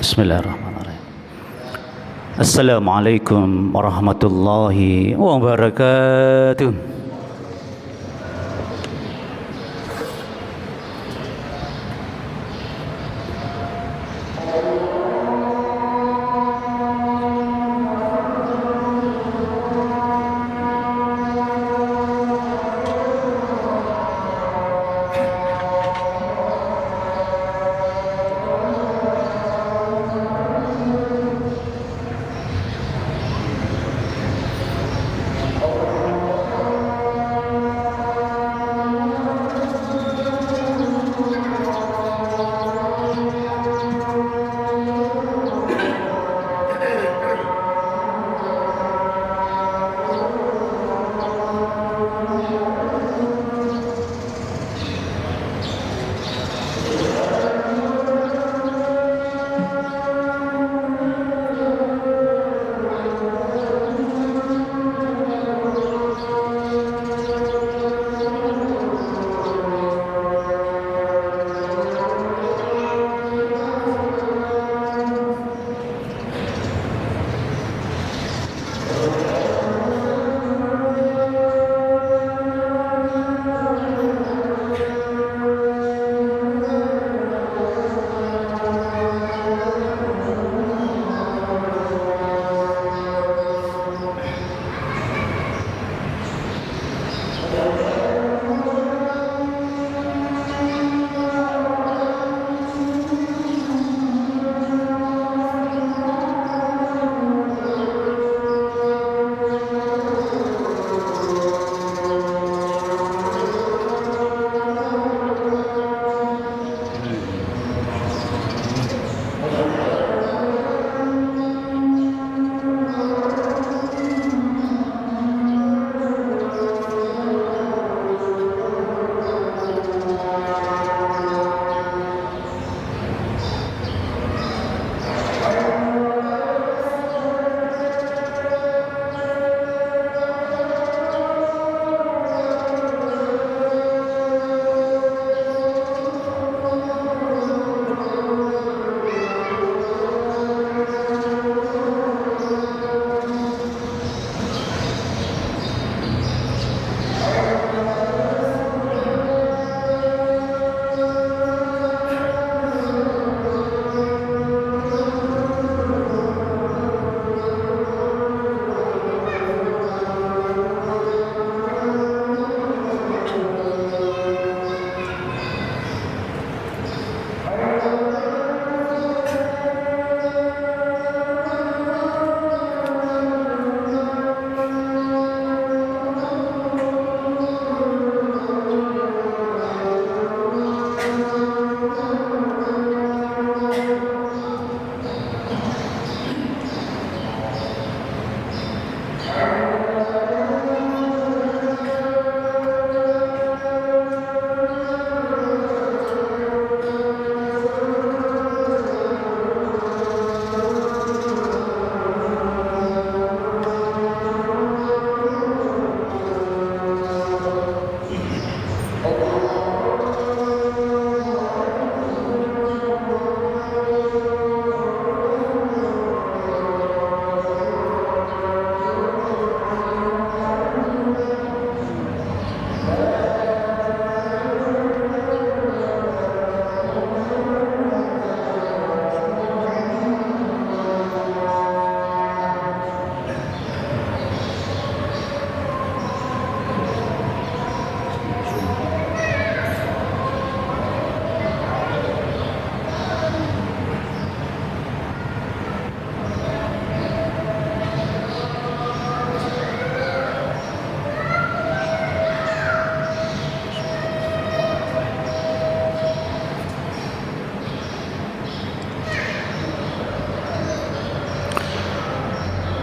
Bismillahirrahmanirrahim. Assalamualaikum warahmatullahi wabarakatuh.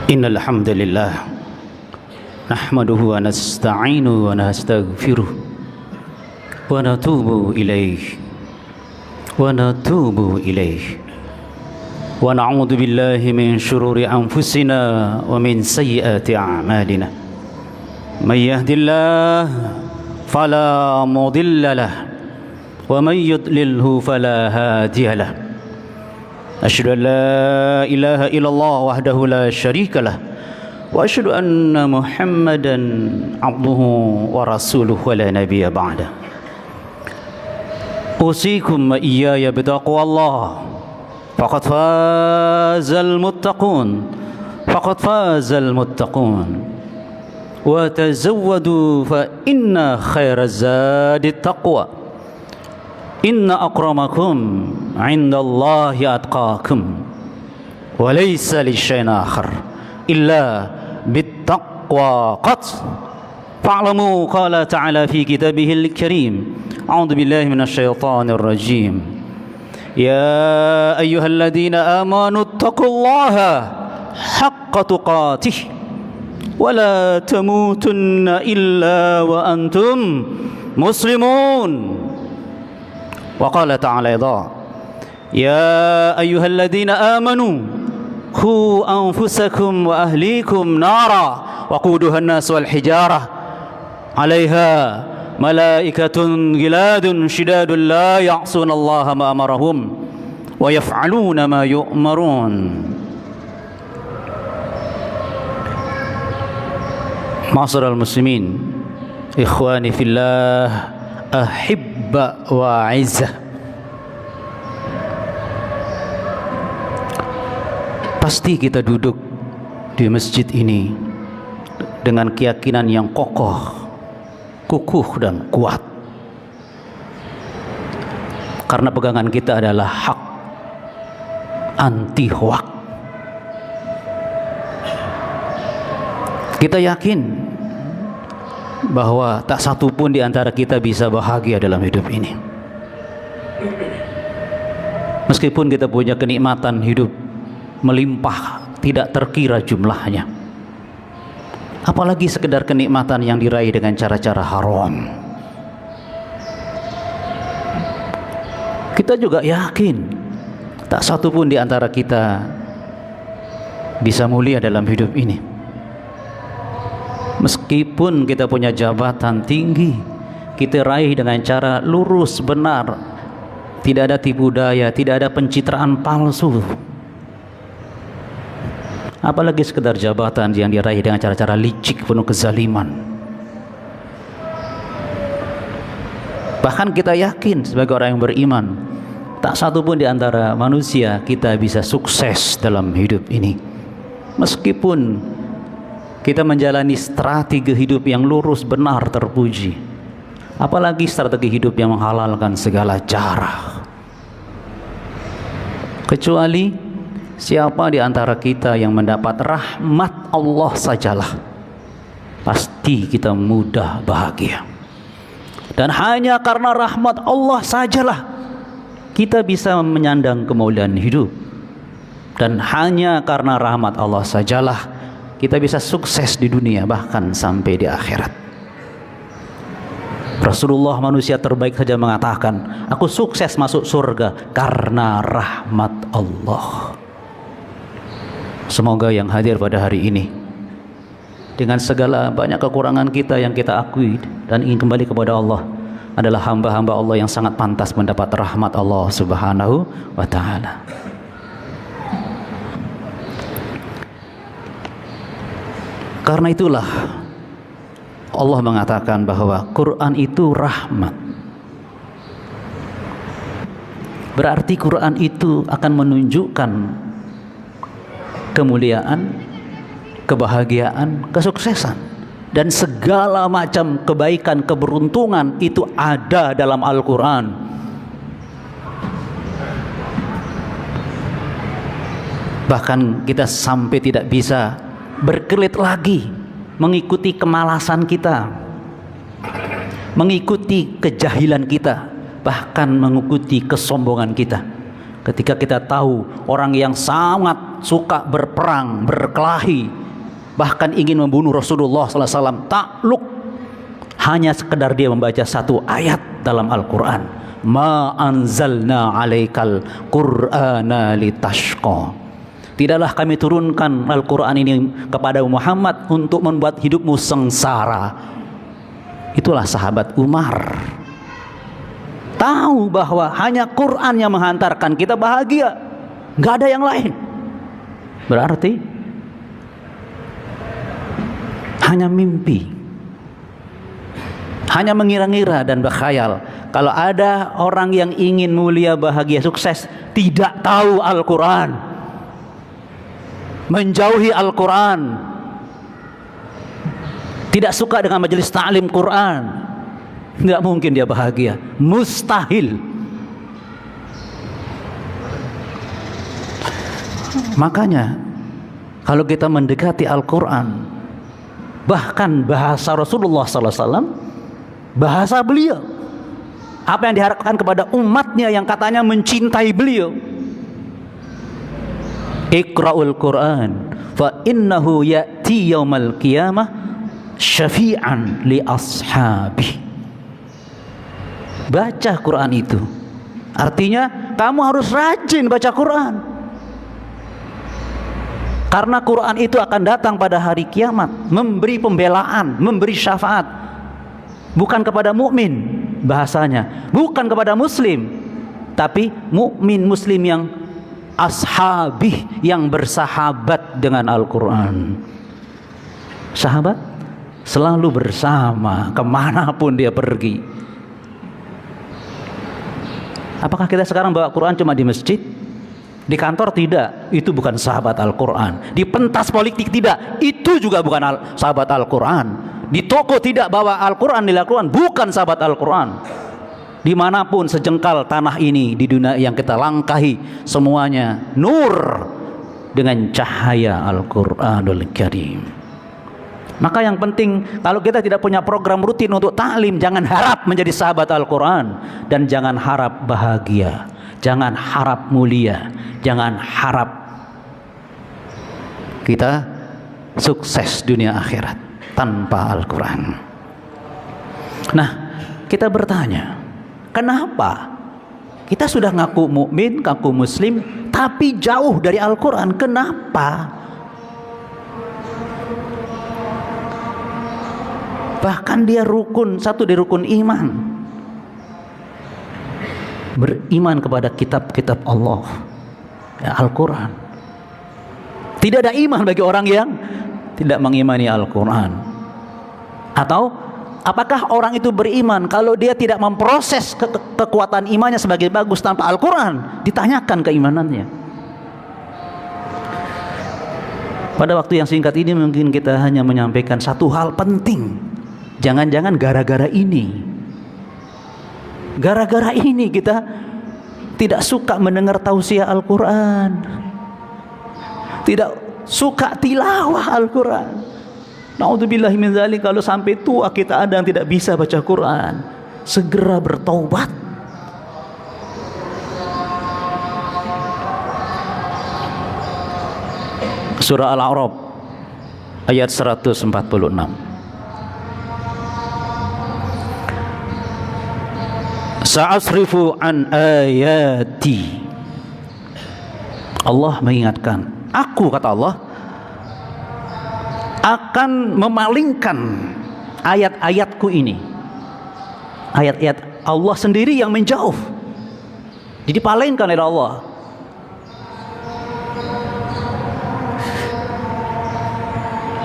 Innal hamdalillah nahmaduhu wa nasta'inu wa nastaghfiruh wa natubu ilaih wa na'udzu billahi min syururi anfusina wa min sayyiati a'malina may yahdihillahu fala mudilla lahu wa may yudlilhu fala hadiya lahu أشهد أن لا إله إلا الله وحده لا شريك له وأشهد أن محمدا عبده ورسوله ولا نبي بعده أوصيكم وإياي بتقوى الله فقد فاز المتقون فقد فاز المتقون وتزودوا فإن خير الزاد التقوى إن أكرمكم عند الله أتقاكم وليس لشيء آخر إلا بالتقوى قط فاعلموا قال تعالى في كتابه الكريم أعوذ بالله من الشيطان الرجيم يا أيها الذين آمنوا اتقوا الله حق تقاته ولا تموتن إلا وأنتم مسلمون وقال تعالى أيضا يا أيها الذين آمنوا قوا أنفسكم وأهليكم نارا وقودها الناس والحجارة عليها ملائكة غلاد شداد لا يعصون الله ما أمرهم ويفعلون ما يؤمرون معاشر المسلمين إخواني في الله أحبة وأعزة. Pasti kita duduk di masjid ini dengan keyakinan yang kokoh, kukuh dan kuat. Karena pegangan kita adalah hak, anti hoak. Kita yakin bahwa tak satu pun di antara kita bisa bahagia dalam hidup ini. Meskipun kita punya kenikmatan hidup melimpah, tidak terkira jumlahnya. Apalagi sekedar kenikmatan yang diraih dengan cara-cara haram. Kita juga yakin tak satu pun di antara kita bisa mulia dalam hidup ini. Meskipun kita punya jabatan tinggi, kita raih dengan cara lurus, benar, tidak ada tipu daya, tidak ada pencitraan palsu. Apalagi sekedar jabatan yang diraih dengan cara-cara licik penuh kezaliman. Bahkan kita yakin sebagai orang yang beriman, tak satu pun di antara manusia kita bisa sukses dalam hidup ini. Meskipun kita menjalani strategi hidup yang lurus, benar, terpuji. Apalagi strategi hidup yang menghalalkan segala cara. Kecuali siapa di antara kita yang mendapat rahmat Allah sajalah, pasti kita mudah bahagia. Dan hanya karena rahmat Allah sajalah kita bisa menyandang kemuliaan hidup. Dan hanya karena rahmat Allah sajalah kita bisa sukses di dunia, bahkan sampai di akhirat. Rasulullah, manusia terbaik saja, mengatakan, aku sukses masuk surga karena rahmat Allah. Semoga yang hadir pada hari ini, dengan segala banyak kekurangan kita yang kita akui dan ingin kembali kepada Allah, adalah hamba-hamba Allah yang sangat pantas mendapat rahmat Allah Subhanahu wa ta'ala. Karena itulah Allah mengatakan bahwa Quran itu rahmat. Berarti Quran itu akan menunjukkan kemuliaan, kebahagiaan, kesuksesan, dan segala macam kebaikan, keberuntungan itu ada dalam Al-Quran. Bahkan kita sampai tidak bisa berkelit lagi mengikuti kemalasan kita, mengikuti kejahilan kita, bahkan mengikuti kesombongan kita. Ketika kita tahu orang yang sangat suka berperang, berkelahi, bahkan ingin membunuh Rasulullah SAW, takluk hanya sekedar dia membaca satu ayat dalam Al-Quran, ma anzalna alaikal qur'ana litashqa. Tidaklah kami turunkan Al-Quran ini kepada Muhammad untuk membuat hidupmu sengsara. Itulah sahabat Umar, tahu bahwa hanya Quran yang menghantarkan kita bahagia. nggak ada yang lain. Berarti hanya mimpi, hanya mengira-ngira dan berkhayal. Kalau ada orang yang ingin mulia, bahagia, sukses, tidak tahu Al-Quran, menjauhi Al-Quran, tidak suka dengan majelis ta'lim Quran, tidak mungkin dia bahagia, mustahil. Makanya kalau kita mendekati Al-Quran, bahkan bahasa Rasulullah SAW, bahasa beliau, apa yang diharapkan kepada umatnya yang katanya mencintai beliau, Iqra'ul Quran fa innahu ya'ti yaumal qiyamah syafi'an li ashabi. Baca Quran itu artinya kamu harus rajin baca Quran, karena Quran itu akan datang pada hari kiamat memberi pembelaan, memberi syafaat, bukan kepada mukmin bahasanya, bukan kepada muslim, tapi mukmin muslim yang ashabih, yang bersahabat dengan Al-Quran. Sahabat selalu bersama kemanapun dia pergi. Apakah kita sekarang bawa Quran cuma di masjid? Di kantor tidak, itu bukan sahabat Al-Quran. Di pentas politik tidak, itu juga bukan sahabat Al-Quran. Di toko tidak bawa Al-Quran, nilai Al-Quran, bukan sahabat Al-Quran. Dimanapun sejengkal tanah ini di dunia yang kita langkahi, semuanya nur dengan cahaya Al-Quranul Karim. Maka yang penting, kalau kita tidak punya program rutin untuk ta'lim, jangan harap menjadi sahabat Al-Quran, dan jangan harap bahagia, jangan harap mulia, jangan harap kita sukses dunia akhirat tanpa Al-Quran. Nah, kita bertanya, kenapa kita sudah ngaku mukmin, ngaku muslim, tapi jauh dari Al-Quran? Kenapa? Bahkan dia rukun, satu dari rukun iman, beriman kepada kitab-kitab Allah, ya, Al-Quran. Tidak ada iman bagi orang yang tidak mengimani Al-Quran. Atau apakah orang itu beriman kalau dia tidak memproses kekuatan imannya sebagai bagus tanpa Al-Quran? Ditanyakan keimanannya. Pada waktu yang singkat ini mungkin kita hanya menyampaikan satu hal penting. Jangan-jangan gara-gara ini kita tidak suka mendengar tausiah Al-Quran, tidak suka tilawah Al-Quran. Na'udzubillahi min dzalik. Kalau sampai tua kita ada yang tidak bisa baca Quran, segera bertaubat. Surah Al-A'raf ayat 146. Sa'asrifu an ayati. Allah mengingatkan, aku, kata Allah, akan memalingkan ayat-ayatku ini. Ayat-ayat Allah sendiri yang menjauh, jadi dipalingkan oleh Allah.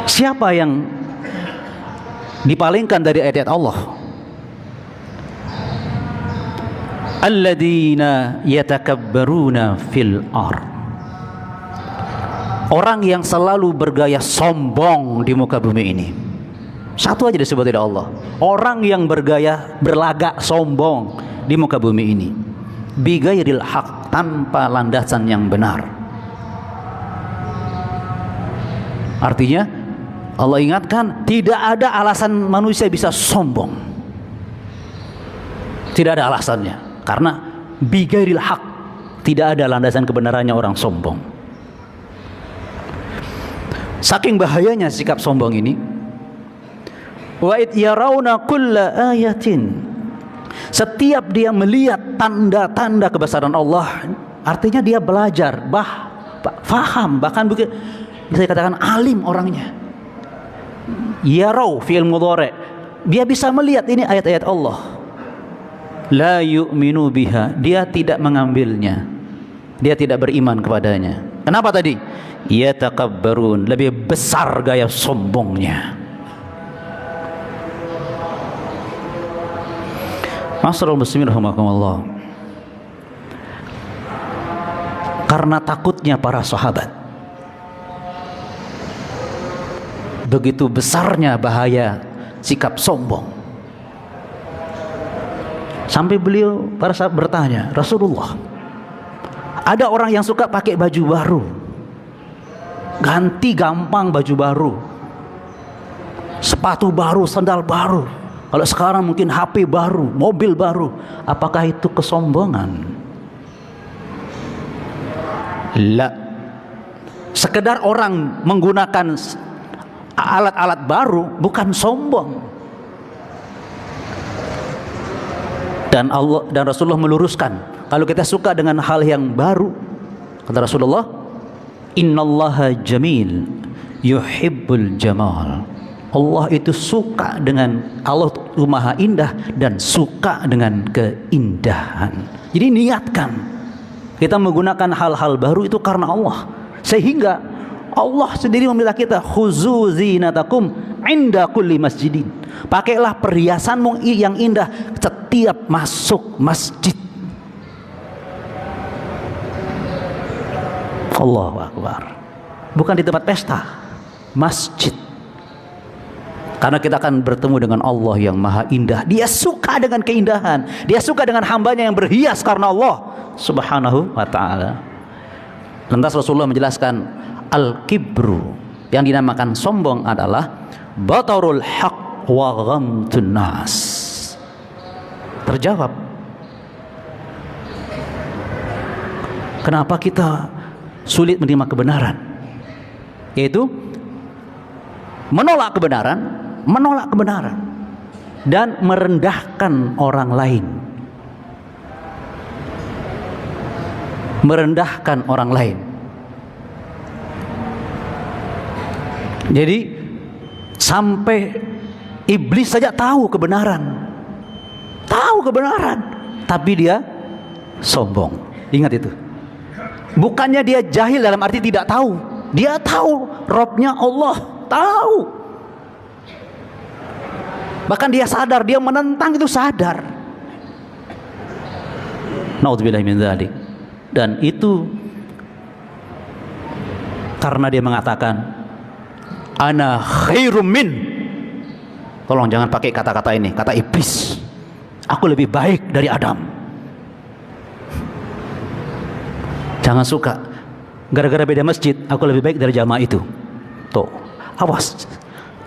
Siapa yang dipalingkan dari ayat Allah? Alladzina yatakabbaruna fil ardh. Orang yang selalu bergaya sombong di muka bumi ini. Satu aja disebut oleh Allah, orang yang bergaya berlagak sombong di muka bumi ini, bighairil haq, tanpa landasan yang benar. Artinya Allah ingatkan, tidak ada alasan manusia bisa sombong. Tidak ada alasannya. Karena bighairil haq, tidak ada landasan kebenarannya orang sombong. Saking bahayanya sikap sombong ini. Wa id yarawna kulla ayatin. Setiap dia melihat tanda-tanda kebesaran Allah, artinya dia belajar, faham, bahkan bisa dikatakan alim orangnya. Yarau fi'il mudhari', dia bisa melihat ini ayat-ayat Allah. La yu'minu biha, dia tidak mengambilnya, dia tidak beriman kepadanya. Kenapa tadi? Yatakabbarun, lebih besar gaya sombongnya. Ma'asyiral muslimin rahimakumullah. Karena takutnya para sahabat, begitu besarnya bahaya sikap sombong, sampai beliau para sahabat bertanya, Rasulullah, ada orang yang suka pakai baju baru, ganti gampang baju baru, sepatu baru, sandal baru, kalau sekarang mungkin HP baru, mobil baru, apakah itu kesombongan? La. Sekedar orang menggunakan alat-alat baru bukan sombong. Dan Allah dan Rasulullah meluruskan, kalau kita suka dengan hal yang baru, kata Rasulullah, innallaha jamil yuhibbul jamal. Allah itu suka dengan, Allah itu maha indah dan suka dengan keindahan. Jadi niatkan kita menggunakan hal-hal baru itu karena Allah, sehingga Allah sendiri meminta kita, khuzu zinatakum inda kulli masjidin. Pakailah perhiasanmu yang indah setiap masuk masjid. Allahu Akbar. Bukan di tempat pesta, masjid. Karena kita akan bertemu dengan Allah yang maha indah. Dia suka dengan keindahan, dia suka dengan hambanya yang berhias karena Allah subhanahu wa ta'ala. Lantas Rasulullah menjelaskan, al-kibru, yang dinamakan sombong adalah batarul haq wa ghamtun nas. Terjawab, kenapa kita sulit menerima kebenaran? Yaitu menolak kebenaran dan merendahkan orang lain. Merendahkan orang lain. Jadi sampai iblis saja tahu kebenaran, tapi dia sombong. Ingat itu. Bukannya dia jahil dalam arti tidak tahu, dia tahu Robnya Allah, tahu. Bahkan dia sadar, dia menentang itu sadar. Naudzubillahi min dzalik. Dan itu karena dia mengatakan ana khairum min. Tolong jangan pakai kata-kata ini, kata iblis. Aku lebih baik dari Adam. Jangan suka gara-gara beda masjid aku lebih baik dari jamaah itu. Tuh, awas.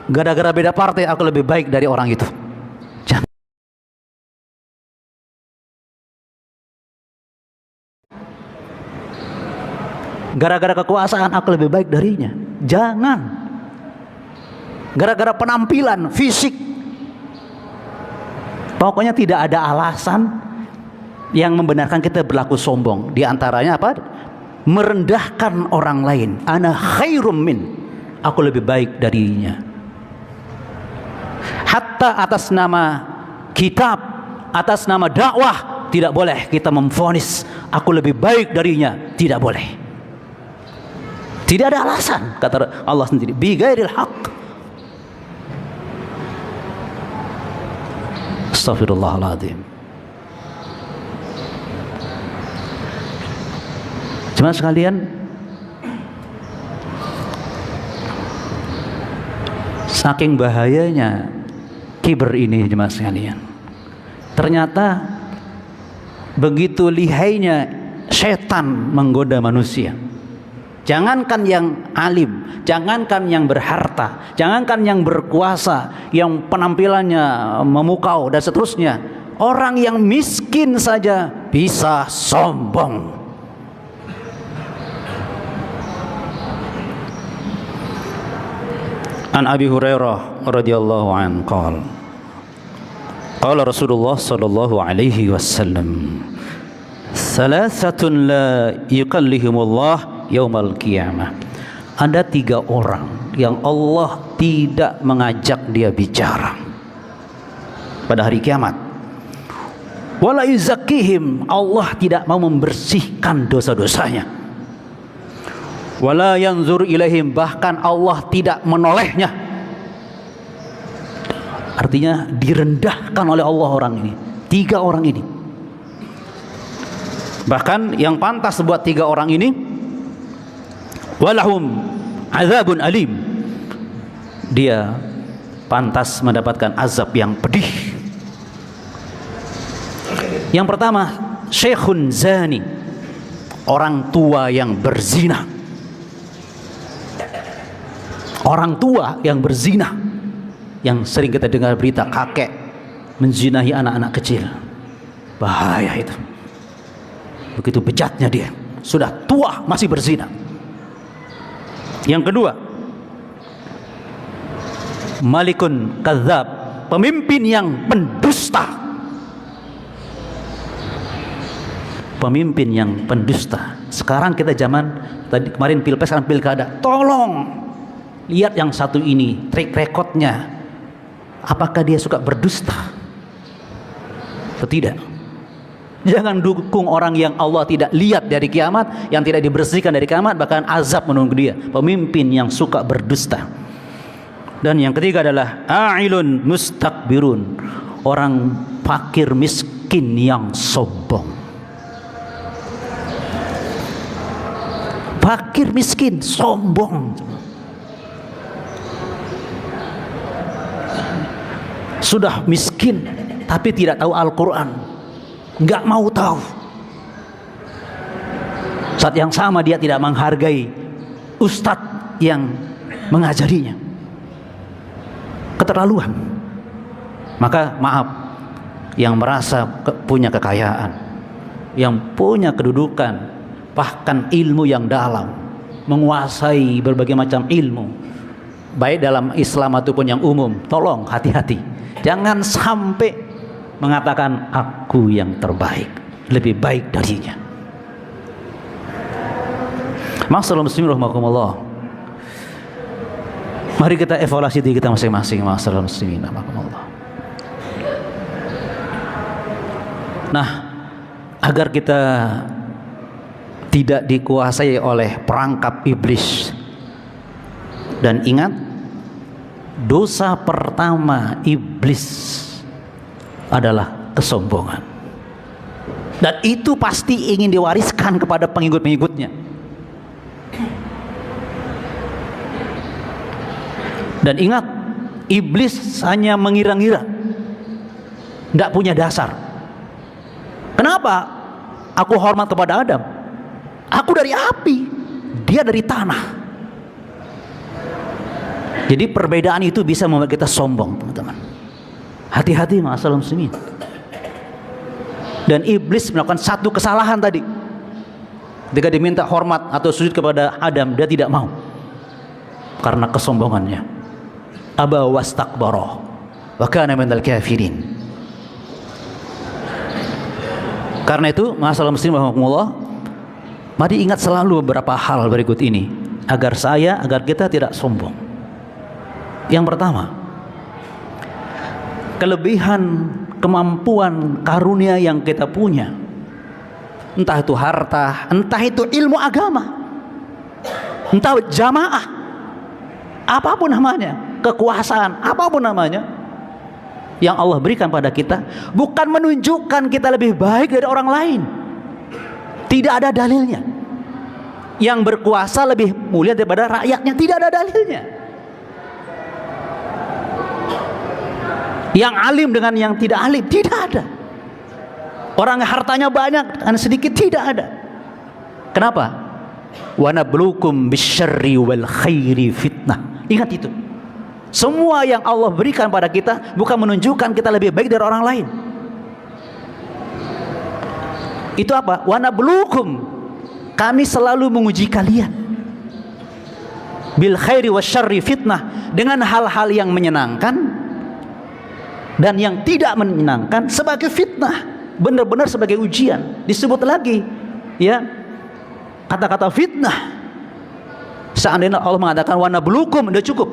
Gara-gara beda partai aku lebih baik dari orang itu. Jangan. Gara-gara kekuasaan aku lebih baik darinya. Jangan. Gara-gara penampilan, fisik. Pokoknya tidak ada alasan yang membenarkan kita berlaku sombong. Di antaranya apa? Merendahkan orang lain. Ana khairum min. Aku lebih baik darinya. Hatta atas nama kitab, atas nama dakwah, tidak boleh kita memvonis aku lebih baik darinya. Tidak boleh. Tidak ada alasan, kata Allah sendiri, bi ghairil haqq. Astaghfirullahaladzim. Jemaah sekalian, saking bahayanya kiber ini, jemaah sekalian, ternyata begitu lihainya setan menggoda manusia. Jangankan yang alim, jangankan yang berharta, jangankan yang berkuasa, yang penampilannya memukau dan seterusnya, orang yang miskin saja bisa sombong. An Abi Hurairah radhiyallahu anhu qala Rasulullah sallallahu alaihi wasallam, "Thalathatun la yukallihumullah yaumal qiyamah." Ada 3 orang yang Allah tidak mengajak dia bicara pada hari kiamat. Wala yuzakkihim, Allah tidak mau membersihkan dosa-dosanya. Wala yanzur ilaihim, bahkan Allah tidak menolehnya. Artinya direndahkan oleh Allah orang ini, 3 orang ini. Bahkan yang pantas buat 3 orang ini, walahum azabun alim, dia pantas mendapatkan azab yang pedih. Yang pertama, syekhun zani, orang tua yang berzina. Orang tua yang berzina, yang sering kita dengar berita kakek menzinahi anak-anak kecil. Bahaya itu. Begitu bejatnya dia, sudah tua masih berzina. Yang kedua, malikun kadzab, pemimpin yang pendusta. Pemimpin yang pendusta. Sekarang kita zaman, tadi kemarin pilpres, sekarang pilkada. Tolong lihat yang satu ini, track recordnya. Apakah dia suka berdusta atau tidak? Jangan dukung orang yang Allah tidak lihat dari kiamat, yang tidak dibersihkan dari kiamat, bahkan azab menunggu dia. Pemimpin yang suka berdusta. Dan yang ketiga adalah a'ilun mustakbirun, orang fakir miskin yang sombong. Fakir miskin sombong. Sudah miskin tapi tidak tahu Al-Quran, nggak mau tahu. Saat yang sama dia tidak menghargai ustadz yang mengajarinya. Keterlaluan. Maka maaf, yang merasa punya kekayaan, yang punya kedudukan, bahkan ilmu yang dalam, menguasai berbagai macam ilmu, baik dalam Islam ataupun yang umum, tolong hati-hati. Jangan sampai mengatakan aku yang terbaik, lebih baik darinya. Ma'asyiral muslimin rahimakumullah. Mari kita evaluasi diri kita masing-masing. Ma'asyiral muslimin rahimakumullah. Nah, agar kita tidak dikuasai oleh perangkap iblis, dan ingat, dosa pertama iblis adalah kesombongan, dan itu pasti ingin diwariskan kepada pengikut-pengikutnya. Dan ingat, iblis hanya mengira-ngira, tidak punya dasar. Kenapa aku hormat kepada Adam? Aku dari api, dia dari tanah. Jadi perbedaan itu bisa membuat kita sombong, teman-teman. Hati-hati, ma'asyiral muslimin. Dan iblis melakukan satu kesalahan tadi. Ketika diminta hormat atau sujud kepada Adam, dia tidak mau karena kesombongannya. Aba wastakbara wa kana minal kafirin. Karena itu, ma'asyiral muslimin rahimakumullah, mari ingat selalu beberapa hal berikut ini agar kita tidak sombong. Yang pertama, kelebihan, kemampuan, karunia yang kita punya, entah itu harta, entah itu ilmu agama, entah jamaah, apapun namanya, kekuasaan, apapun namanya, yang Allah berikan pada kita, bukan menunjukkan kita lebih baik dari orang lain. Tidak ada dalilnya. Yang berkuasa lebih mulia daripada rakyatnya, tidak ada dalilnya. Yang alim dengan yang tidak alim, tidak ada. Orang yang hartanya banyak dan sedikit, tidak ada. Kenapa? Wa nabluukum bisyarri wal khairi fitnah. Ingat itu. Semua yang Allah berikan pada kita bukan menunjukkan kita lebih baik dari orang lain. Itu apa? Wa nabluukum, kami selalu menguji kalian. Bil khairi wasyarri fitnah, dengan hal-hal yang menyenangkan dan yang tidak menyenangkan sebagai fitnah, benar-benar sebagai ujian. Disebut lagi, ya, kata-kata fitnah. Seandainya Allah mengatakan wa nabluukum, sudah cukup.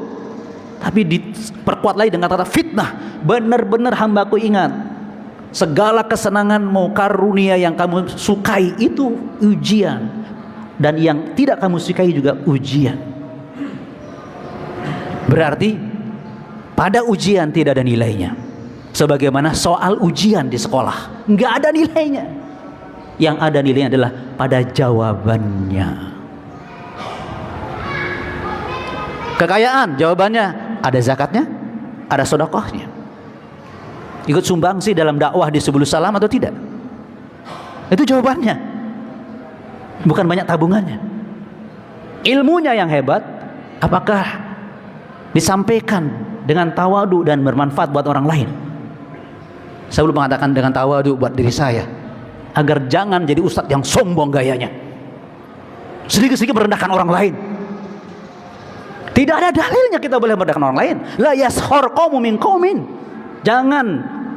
Tapi diperkuat lagi dengan kata fitnah. Benar-benar hambaku ingat, segala kesenanganmu, karunia yang kamu sukai itu ujian, dan yang tidak kamu sukai juga ujian. Berarti pada ujian tidak ada nilainya. Sebagaimana soal ujian di sekolah, nggak ada nilainya. Yang ada nilainya adalah pada jawabannya. Kekayaan, jawabannya ada zakatnya, ada sedekahnya. Ikut sumbangsi dalam dakwah di Subulus Salam atau tidak? Itu jawabannya. Bukan banyak tabungannya. Ilmunya yang hebat, apakah disampaikan dengan tawadu dan bermanfaat buat orang lain? Saya belum mengatakan dengan tawadu buat diri saya, agar jangan jadi ustadz yang sombong gayanya, sedikit-sedikit merendahkan orang lain. Tidak ada dalilnya kita boleh merendahkan orang lain. La yashor qaumun min qaumin. Jangan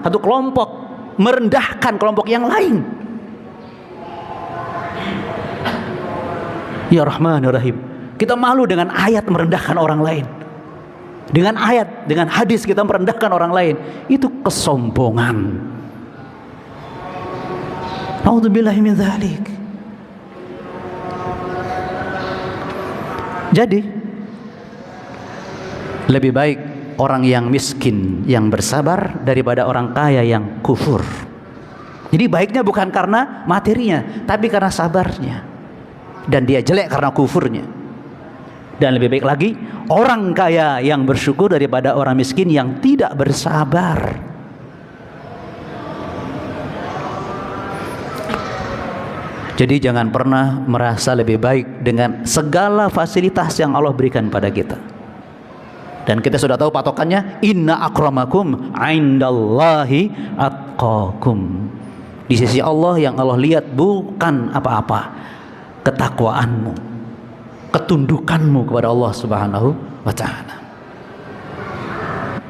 satu kelompok merendahkan kelompok yang lain. Ya Rahman ya Rahim. Kita malu dengan ayat merendahkan orang lain. Dengan ayat, dengan hadis kita merendahkan orang lain. Itu kesombongan. Naudzubillahi min dzalik. Jadi lebih baik orang yang miskin yang bersabar daripada orang kaya yang kufur. Jadi baiknya bukan karena materinya, tapi karena sabarnya. Dan dia jelek karena kufurnya. Dan lebih baik lagi orang kaya yang bersyukur daripada orang miskin yang tidak bersabar. Jadi jangan pernah merasa lebih baik dengan segala fasilitas yang Allah berikan pada kita. Dan kita sudah tahu patokannya, inna akramakum indallahi atqakum. Di sisi Allah yang Allah lihat bukan apa-apa, ketakwaanmu, ketundukanmu kepada Allah Subhanahu wa taala.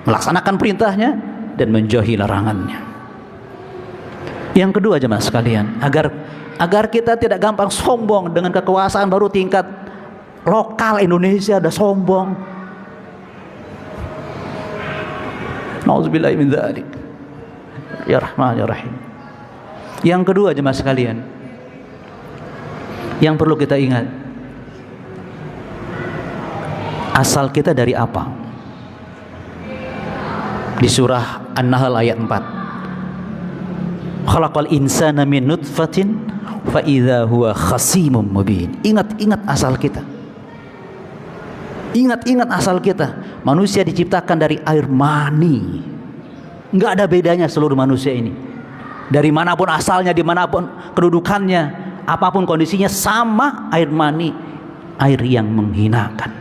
Melaksanakan perintahnya dan menjauhi larangannya. Yang kedua jemaah sekalian, agar kita tidak gampang sombong dengan kekuasaan baru tingkat lokal Indonesia ada sombong. Nauzubillahi min dzalik. Ya Rahman ya Rahim. Yang kedua jemaah sekalian, yang perlu kita ingat, asal kita dari apa? Di surah An-Nahl ayat 4. Khalaqal insana min nutfatin fa idza huwa khasimun mubin. Ingat asal kita. Ingat asal kita. Manusia diciptakan dari air mani. Nggak ada bedanya seluruh manusia ini. Dari manapun asalnya, dimanapun kedudukannya, apapun kondisinya, sama air mani, air yang menghinakan.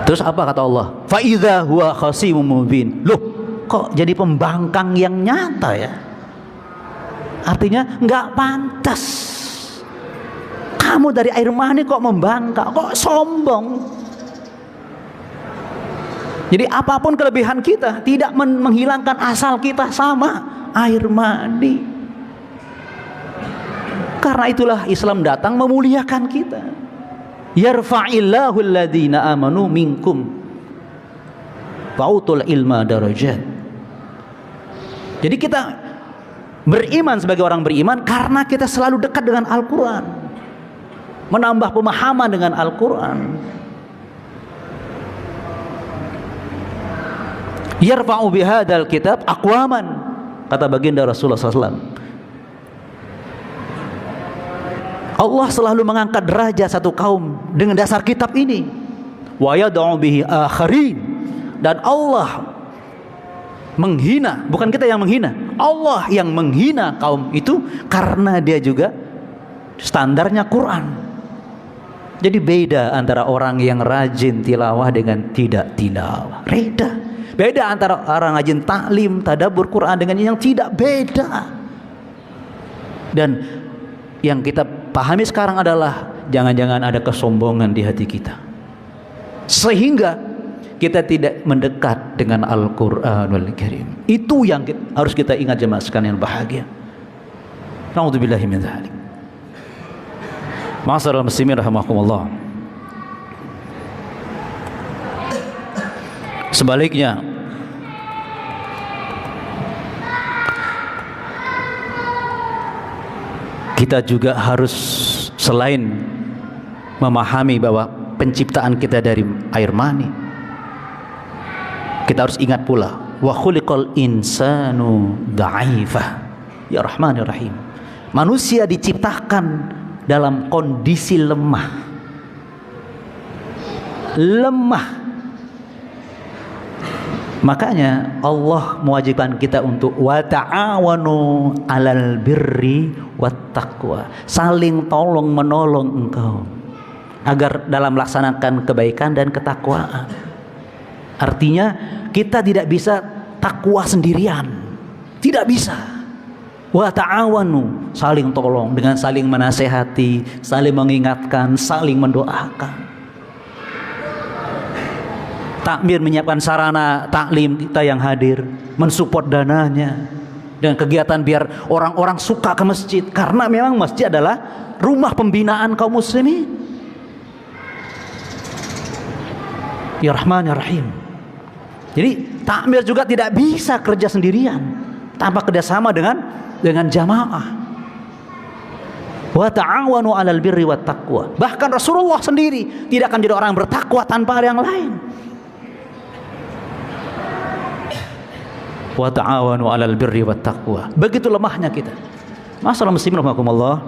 Terus apa kata Allah? Fa idza huwa khasimun mubin. Loh, kok jadi pembangkang yang nyata ya? Artinya nggak pantas. Kamu dari air mani kok membangkang, kok sombong. Jadi apapun kelebihan kita tidak menghilangkan asal kita sama air mani. Karena itulah Islam datang memuliakan kita. Yarfa'illahu alladhina amanu minkum wa'utul ilma darajat. Jadi kita beriman sebagai orang beriman karena kita selalu dekat dengan Al-Quran, menambah pemahaman dengan Al-Quran. Yarfa'u bihadal kitab aqwaman, kata baginda Rasulullah SAW. Allah selalu mengangkat derajat satu kaum dengan dasar kitab ini. Wa yad'u bihi akharin, dan Allah menghina, bukan kita yang menghina, Allah yang menghina kaum itu karena dia juga standarnya Quran. Jadi beda antara orang yang rajin tilawah dengan tidak tilawah. Beda antara orang rajin taklim, tadabbur Quran dengan yang tidak, beda. Dan yang kita pahami sekarang adalah jangan-jangan ada kesombongan di hati kita, sehingga kita tidak mendekat dengan Al-Quranul Karim. Itu yang harus kita ingat jemaah sekalian bahagia. Naudzubillahi min dzalik. Ma'asyiral muslimin rahimakumullah. Sebaliknya, kita juga harus selain memahami bahwa penciptaan kita dari air mani, kita harus ingat pula wa khuliqal insanu dha'ifa. Ya Rahman ya Rahim, manusia diciptakan dalam kondisi lemah. Makanya Allah mewajibkan kita untuk wa ta'awanu 'alal birri wat taqwa, saling tolong menolong engkau agar dalam melaksanakan kebaikan dan ketakwaan. Artinya kita tidak bisa takwa sendirian, tidak bisa. Wa ta'awanu, saling tolong dengan saling menasehati, saling mengingatkan, saling mendoakan. Takmir menyiapkan sarana taklim kita yang hadir, mensupport dananya dengan kegiatan biar orang-orang suka ke masjid, karena memang masjid adalah rumah pembinaan kaum muslimin. Ya Rahman ya Rahim. Jadi takmir juga tidak bisa kerja sendirian tanpa kerjasama dengan jamaah. Wa ta'awanu 'alal birri wat taqwa. Bahkan Rasulullah sendiri tidak akan jadi orang bertakwa tanpa ada yang lain. Wa ta'awanu 'alal birri wat taqwa. Begitu lemahnya kita. Masalah muslimin rahimakumullah.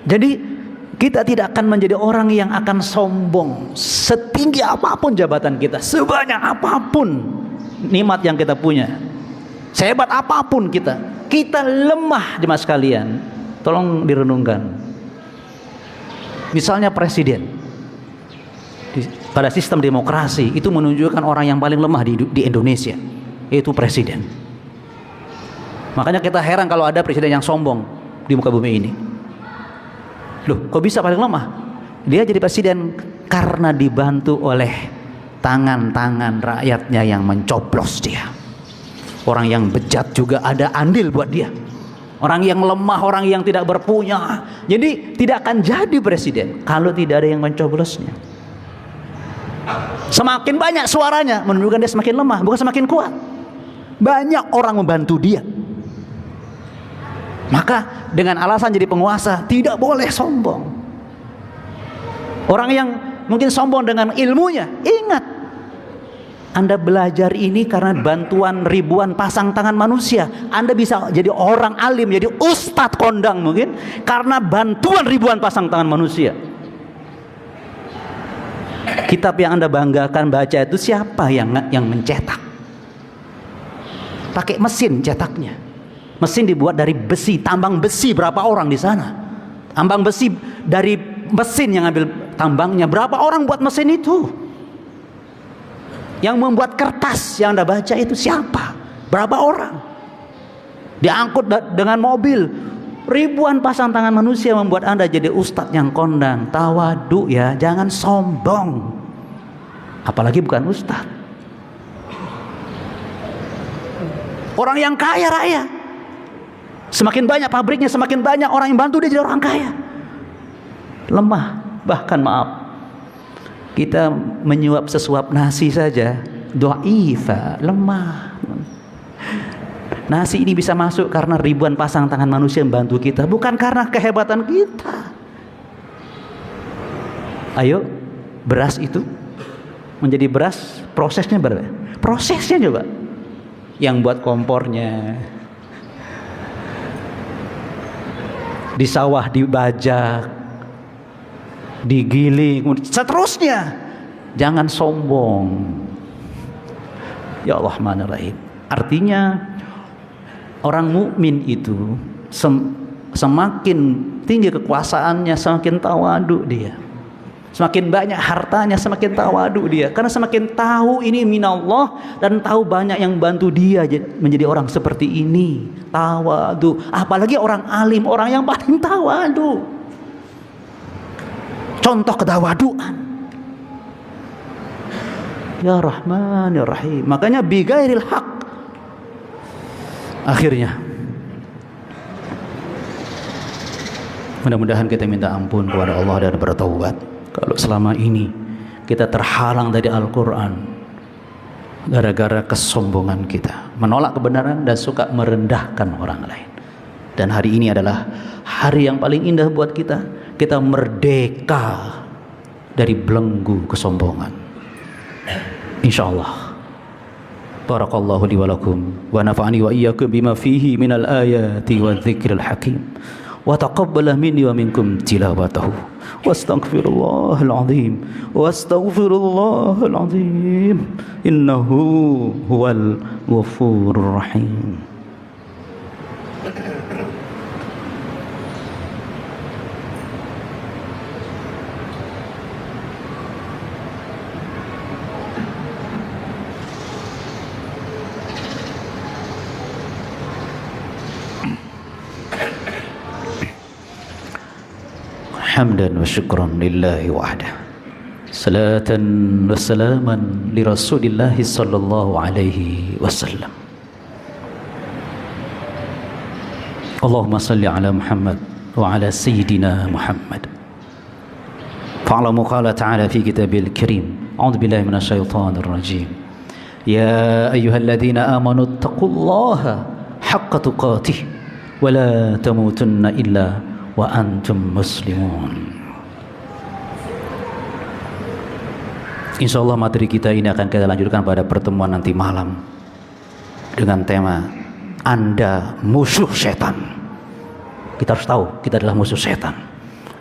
Jadi kita tidak akan menjadi orang yang akan sombong setinggi apapun jabatan kita, sebanyak apapun nikmat yang kita punya, sehebat apapun kita lemah jemaah sekalian. Tolong direnungkan. Misalnya presiden pada sistem demokrasi itu menunjukkan orang yang paling lemah di Indonesia, yaitu presiden. Makanya kita heran kalau ada presiden yang sombong di muka bumi ini. Loh, kok bisa paling lemah? Dia jadi presiden karena dibantu oleh tangan-tangan rakyatnya yang mencoblos dia. Orang yang bejat juga ada andil buat dia. Orang yang lemah, orang yang tidak berpunya, jadi tidak akan jadi presiden kalau tidak ada yang mencoblosnya. Semakin banyak suaranya menunjukkan dia semakin lemah, bukan semakin kuat. Banyak orang membantu dia. Maka dengan alasan jadi penguasa tidak boleh sombong. Orang yang mungkin sombong dengan ilmunya, ingat, Anda belajar ini karena bantuan ribuan pasang tangan manusia. Anda bisa jadi orang alim, jadi ustadz kondang mungkin karena bantuan ribuan pasang tangan manusia. Kitab yang Anda banggakan baca itu siapa yang mencetak? Pakai mesin cetaknya. Mesin dibuat dari besi, tambang besi berapa orang di sana? Tambang besi dari mesin yang ambil tambangnya, berapa orang buat mesin itu? Yang membuat kertas yang Anda baca itu siapa? Berapa orang? Diangkut dengan mobil. Ribuan pasang tangan manusia membuat Anda jadi ustadz yang kondang. Tawadu ya, jangan sombong. Apalagi bukan ustadz. Orang yang kaya raya, semakin banyak pabriknya, semakin banyak orang yang bantu dia jadi orang kaya. Lemah, bahkan maaf, kita menyuap sesuap nasi saja dha'ifa, lemah. Nasi ini bisa masuk karena ribuan pasang tangan manusia membantu kita, bukan karena kehebatan kita. Ayo, beras itu menjadi beras, prosesnya berapa? Prosesnya coba. Yang buat kompornya, di sawah dibajak, digiling, seterusnya. Jangan sombong. Ya Allah, Rahim. Artinya orang mukmin itu semakin tinggi kekuasaannya, semakin tawadu dia. Semakin banyak hartanya, semakin tawadu dia. Karena semakin tahu ini minallah dan tahu banyak yang bantu dia menjadi orang seperti ini. Tawadu. Apalagi orang alim, orang yang paling tawadu. Contoh ketawaduan. Ya Rahman ya Rahim. Makanya bigairil haq. Akhirnya mudah-mudahan kita minta ampun kepada Allah dan bertaubat kalau selama ini kita terhalang dari Al-Quran gara-gara kesombongan kita, menolak kebenaran dan suka merendahkan orang lain. Dan hari ini adalah hari yang paling indah buat kita. Kita merdeka dari belenggu kesombongan. Insyaallah. Barakallahu li wa lakum wa nafa'ani wa iyyakum bima fihi minal ayati wa dzikril hakim. Wa taqabbala minni wa minkum tilawatahu. Wastaghfirullahal azim. Wastaghfirullahal azim. Innahu huwal ghafurur rahim. Hamdan wa syukran lillahi wahdah. Salatan wa salaman li Rasulillah sallallahu alaihi wasallam. Allahumma salli ala Muhammad wa ala sayyidina Muhammad. Fa'alamu qala ta'ala fi kitabil karim. A'udzu billahi minasy syaithanir rajim. Ya ayyuhalladzina amanu taqullaha haqqa tuqatih wa la tamutunna illa wa antum muslimun. Insyaallah materi kita ini akan kita lanjutkan pada pertemuan nanti malam dengan tema Anda musuh setan. Kita harus tahu kita adalah musuh setan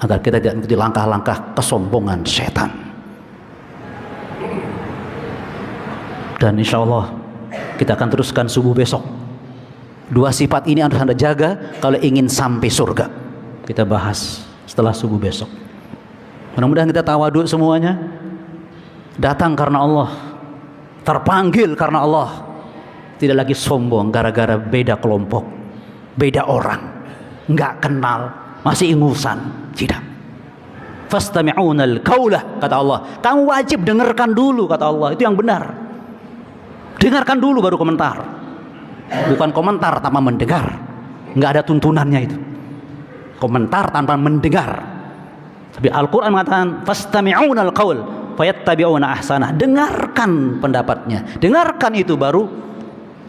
agar kita tidak mengikuti langkah-langkah kesombongan setan. Dan insyaallah kita akan teruskan subuh besok. Dua sifat ini harus Anda jaga kalau ingin sampai surga. Kita bahas setelah subuh besok. Mudah-mudahan kita tawadhu semuanya, datang karena Allah, terpanggil karena Allah, tidak lagi sombong gara-gara beda kelompok, beda orang, nggak kenal, masih ingusan. Tidak. Fastami'unal qaulah, kata Allah. Kamu wajib dengarkan dulu, kata Allah. Itu yang benar. Dengarkan dulu baru komentar. Bukan komentar tanpa mendengar. Nggak ada tuntunannya itu. Komentar tanpa mendengar. Tapi Al-Quran mengatakan fastami'unal qaul fayattabi'una ahsanah. Dengarkan pendapatnya, dengarkan itu baru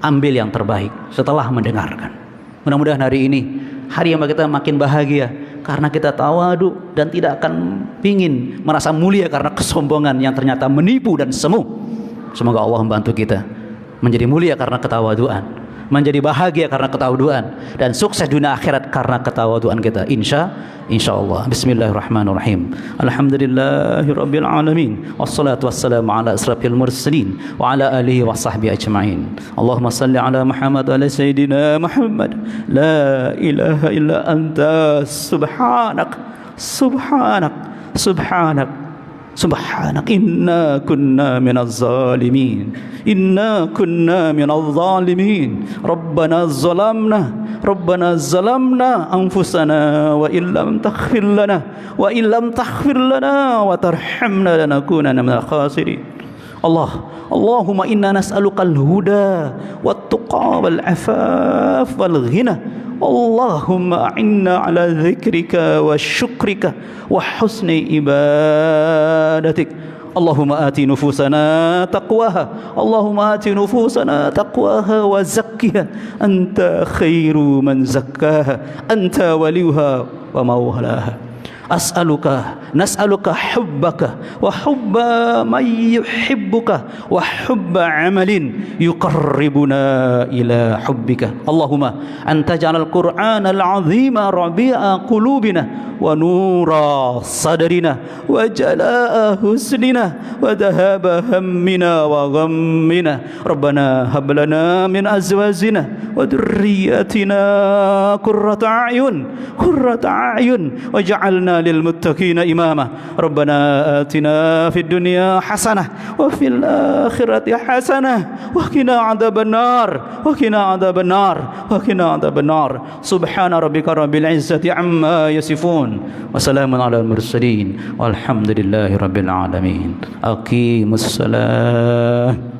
ambil yang terbaik setelah mendengarkan. Mudah-mudahan hari ini hari yang kita makin bahagia karena kita tawadhu dan tidak akan pingin merasa mulia karena kesombongan yang ternyata menipu dan semu. Semoga Allah membantu kita menjadi mulia karena ketawaduan, menjadi bahagia karena ketawaduan, dan sukses dunia akhirat karena ketawaduan kita. Insyaallah. Bismillahirrahmanirrahim. Alhamdulillahirabbil alamin. Wassalatu wassalamu ala asrafil mursalin wa ala alihi wa sahbihi ajmain. Allahumma salli ala Muhammad wa ala sayyidina Muhammad. La ilaha illa anta subhanak subhanak subhanak subhanak inna kunna minaz zalimin. Inna kunna minaz zalimin. Rabbana zalamna anfusana wa illam taghfir lana wa tarhamna lanakunanna minal khasirin. Allahumma inna nas'aluka al-huda wat-tuqa wal-'afaf wal-ghina. Allahumma a'inna ala dzikrika wa syukrika wa husni ibadatik. Allahumma ati nufusana taqwaha. Allahumma ati nufusana taqwaha wa zakkiha. Anta khairu man zakkaha. Anta waliyuha wa mawlaha. Nas'aluka hubbaka wa hubba man yuhibbuka wa hubba amalin yuqarribuna ila hubbika. Allahumma anta ja'alal Qur'ana al-'azima rabi'a qulubina wa nura sadrina wa jalaa husnina wa dhahaba hammina wa ghammina. Rabbana hab lana min azwajina wa dhurriyyatina qurrata a'yun waj'alna للمتقين إماما. ربنا آتنا في الدنيا حسنة وفي الآخرة حسنة وقنا عذاب النار. سبحان ربك رب العزة عما يصفون وسلام على المرسلين والحمد لله رب العالمين. أقيموا الصلاة.